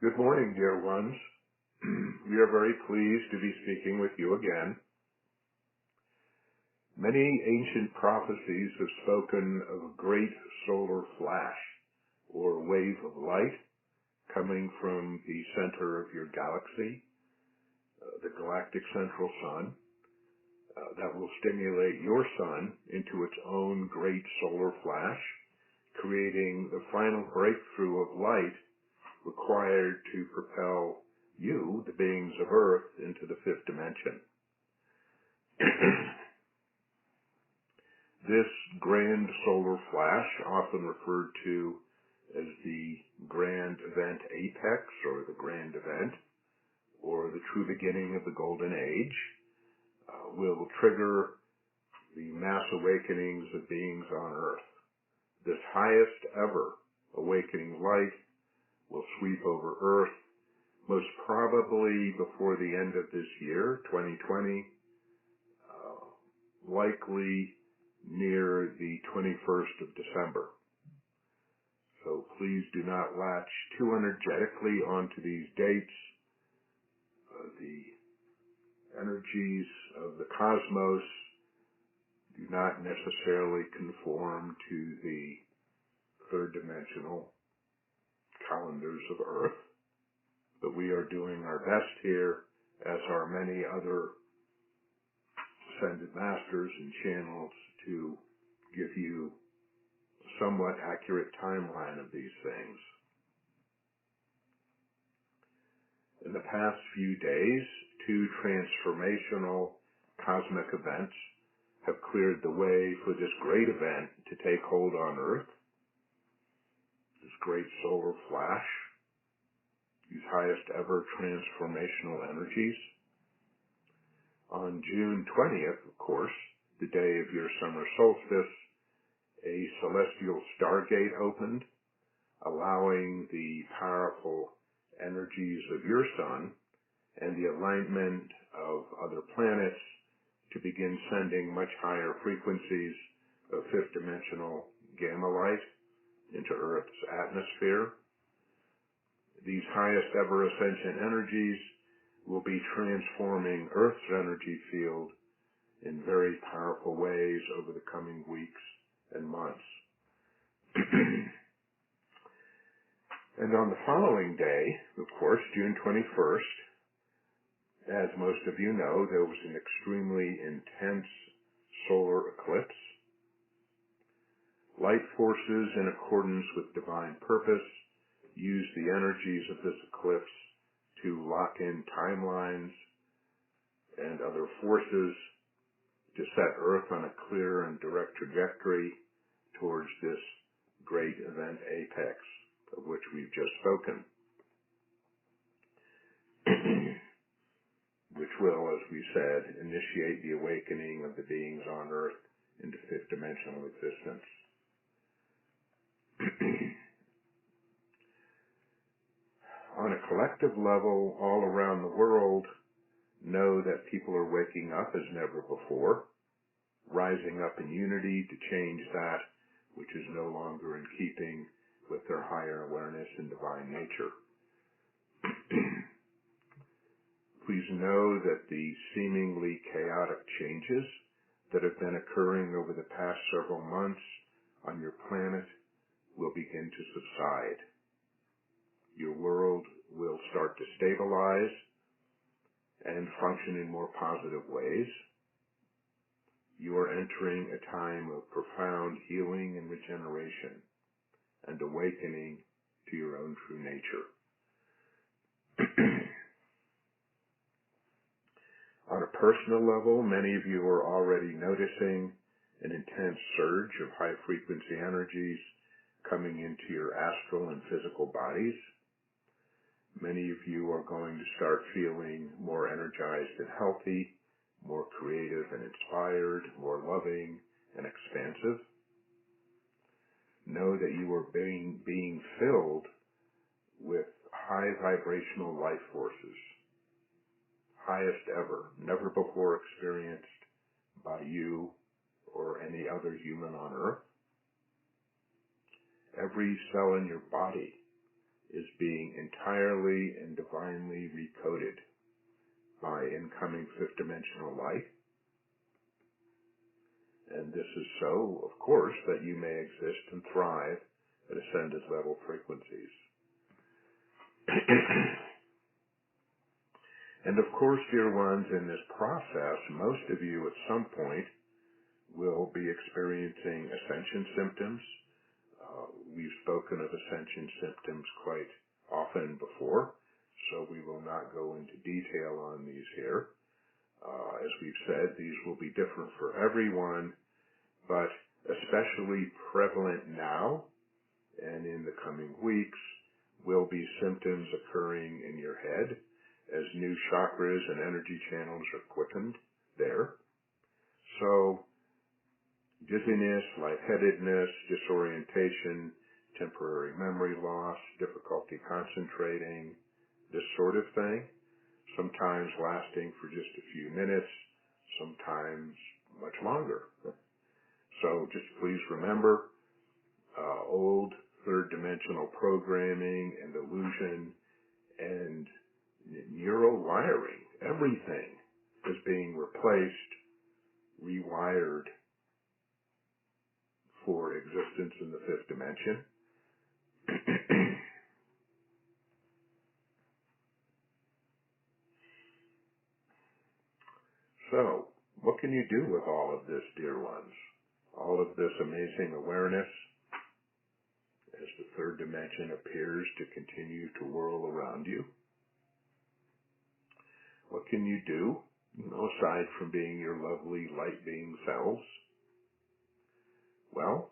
Good morning, dear ones. We are very pleased to be speaking with you again. Many ancient prophecies have spoken of a great solar flash or wave of light coming from the center of your galaxy, the Galactic Central Sun, that will stimulate your sun into its own great solar flash, creating the final breakthrough of light required to propel you, the beings of Earth, into the fifth dimension. This grand solar flash, often referred to as the grand event apex, or the grand event, or the true beginning of the golden age, will trigger the mass awakenings of beings on Earth. This highest ever awakening light will sweep over Earth, most probably before the end of this year, 2020, likely near the 21st of December. So please do not latch too energetically onto these dates. The energies of the cosmos do not necessarily conform to the third dimensional calendars of Earth, but we are doing our best here, as are many other ascended masters and channels, to give you a somewhat accurate timeline of these things. In the past few days, two transformational cosmic events have cleared the way for this great event to take hold on Earth. This great solar flash, these highest ever transformational energies. On June 20th, of course, the day of your summer solstice, a celestial stargate opened, allowing the powerful energies of your sun and the alignment of other planets to begin sending much higher frequencies of fifth dimensional gamma light into Earth's atmosphere. These highest ever ascension energies will be transforming Earth's energy field in very powerful ways over the coming weeks and months. And on the following day, of course, June 21st, as most of you know, there was an extremely intense solar eclipse. Light forces, in accordance with divine purpose, use the energies of this eclipse to lock in timelines and other forces to set Earth on a clear and direct trajectory towards this great event apex of which we've just spoken, which will, as we said, initiate the awakening of the beings on Earth into fifth dimensional existence. On a collective level, all around the world, know that people are waking up as never before, rising up in unity to change that which is no longer in keeping with their higher awareness and divine nature. Please know that the seemingly chaotic changes that have been occurring over the past several months on your planet will begin to subside. Your world will start to stabilize and function in more positive ways. You are entering a time of profound healing and regeneration and awakening to your own true nature. On a personal level, many of you are already noticing an intense surge of high-frequency energies coming into your astral and physical bodies. Many of you are going to start feeling more energized and healthy, more creative and inspired, more loving and expansive. Know that you are being filled with high vibrational life forces, highest ever, never before experienced by you or any other human on Earth. Every cell in your body is being entirely and divinely recoded by incoming fifth dimensional light. And this is so, of course, that you may exist and thrive at ascended level frequencies. And of course, dear ones, in this process, most of you at some point will be experiencing ascension symptoms. We've spoken of ascension symptoms quite often before, so we will not go into detail on these here. As we've said, these will be different for everyone, but especially prevalent now and in the coming weeks will be symptoms occurring in your head as new chakras and energy channels are quickened there. So dizziness, lightheadedness, disorientation, temporary memory loss, difficulty concentrating, this sort of thing, sometimes lasting for just a few minutes, sometimes much longer. So just please remember, old third dimensional programming and illusion and neural wiring, everything is being replaced, rewired for existence in the fifth dimension. So, what can you do with all of this, dear ones? All of this amazing awareness as the third dimension appears to continue to whirl around you? What can you do, aside from being your lovely light being selves? Well,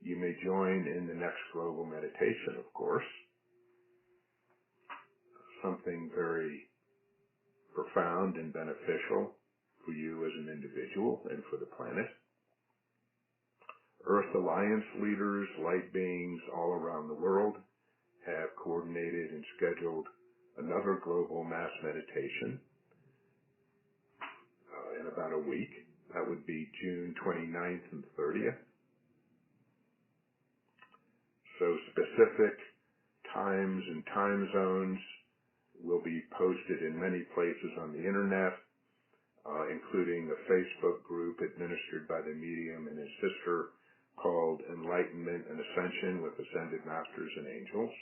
you may join in the next global meditation, of course. Something very profound and beneficial for you as an individual and for the planet. Earth Alliance leaders, light beings all around the world have coordinated and scheduled another global mass meditation in about a week. That would be June 29th and 30th. So specific times and time zones will be posted in many places on the internet, including a Facebook group administered by the medium and his sister called Enlightenment and Ascension with Ascended Masters and Angels,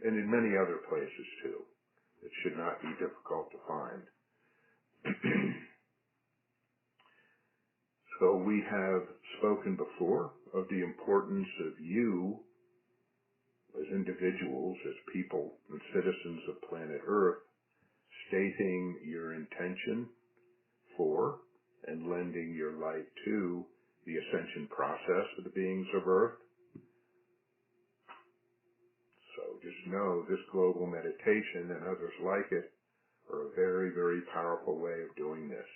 and in many other places too. It should not be difficult to find. So we have spoken before of the importance of you as individuals, as people and citizens of planet Earth, stating your intention for and lending your light to the ascension process of the beings of Earth. So just know this global meditation and others like it are a very, very powerful way of doing this.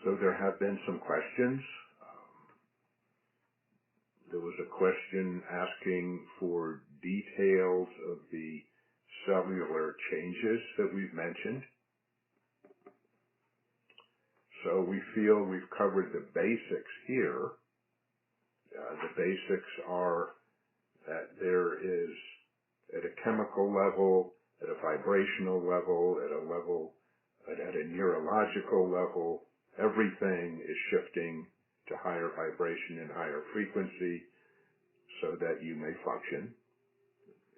So there have been some questions. There was a question asking for details of the cellular changes that we've mentioned. So we feel we've covered the basics here. The basics are that there is, at a chemical level, at a vibrational level, at a neurological level, everything is shifting to higher vibration and higher frequency so that you may function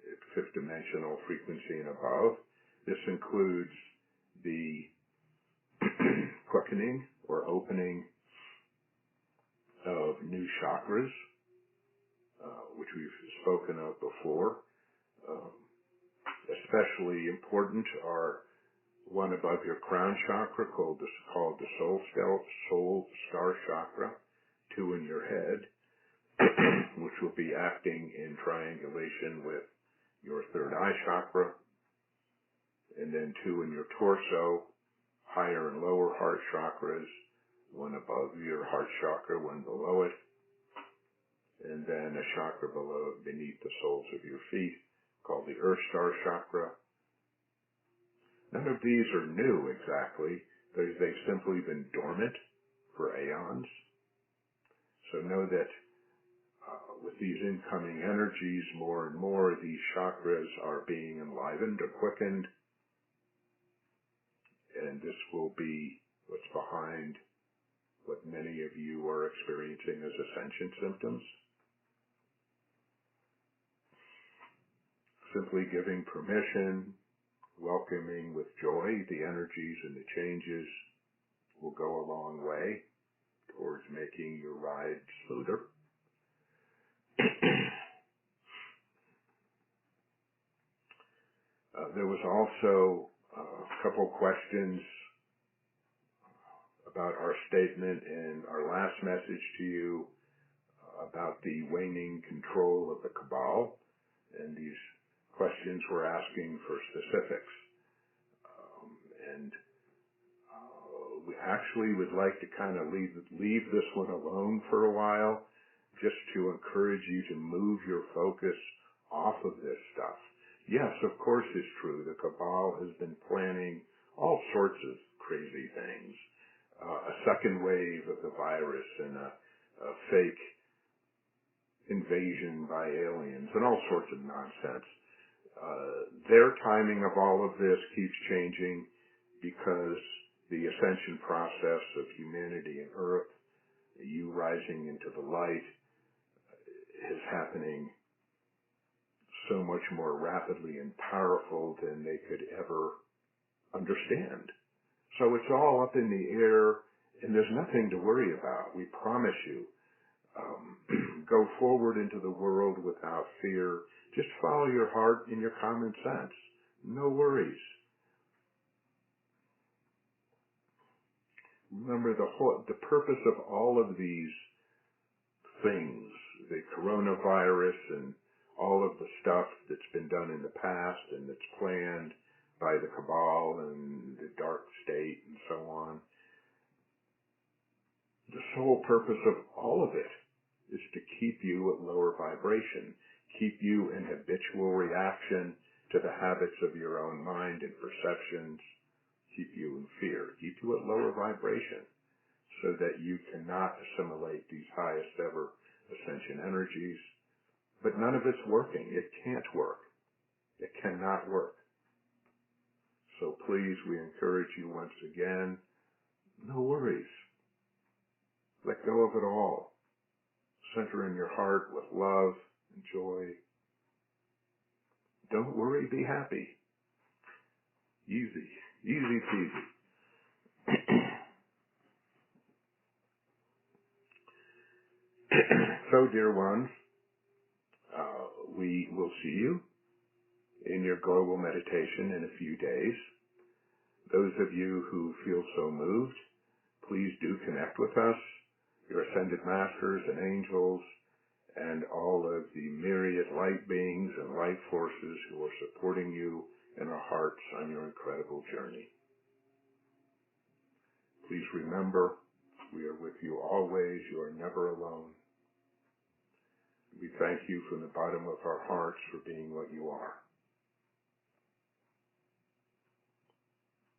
at fifth dimensional frequency and above. This includes the quickening or opening of new chakras, which we've spoken of before. Especially important are one above your crown chakra called the soul star chakra, two in your head, which will be acting in triangulation with your third eye chakra, and then two in your torso, higher and lower heart chakras, one above your heart chakra, one below it, and then a chakra beneath the soles of your feet called the earth star chakra. None of these are new exactly. They've simply been dormant for aeons. So know that with these incoming energies, more and more, these chakras are being enlivened or quickened, and this will be what's behind what many of you are experiencing as ascension symptoms. Simply giving permission, welcoming with joy the energies and the changes will go a long way towards making your ride smoother. There was also a couple questions about our statement in our last message to you about the waning control of the cabal, and these questions were asking for specifics. And we actually would like to kind of leave this one alone for a while, just to encourage you to move your focus off of this stuff. Yes, of course it's true. The cabal has been planning all sorts of crazy things. A second wave of the virus and a fake invasion by aliens and all sorts of nonsense. Their timing of all of this keeps changing because the ascension process of humanity and Earth, you rising into the light, is happening so much more rapidly and powerful than they could ever understand. So it's all up in the air, and there's nothing to worry about. We promise you. Go forward into the world without fear. Just follow your heart and your common sense. No worries. Remember, the purpose of all of these things, the coronavirus and all of the stuff that's been done in the past and that's planned by the cabal and the dark state and so on, the sole purpose of all of it is to keep you at lower vibration, keep you in habitual reaction to the habits of your own mind and perceptions, keep you in fear, keep you at lower vibration so that you cannot assimilate these highest ever ascension energies. But none of it's working. It can't work. It cannot work. So please, we encourage you once again, no worries. Let go of it all. Center in your heart with love and joy. Don't worry, be happy. Easy. Easy peasy. So, dear ones, we will see you in your global meditation in a few days. Those of you who feel so moved, please do connect with us, your ascended masters and angels, and all of the myriad light beings and light forces who are supporting you in our hearts on your incredible journey. Please remember, we are with you always. You are never alone. We thank you from the bottom of our hearts for being what you are.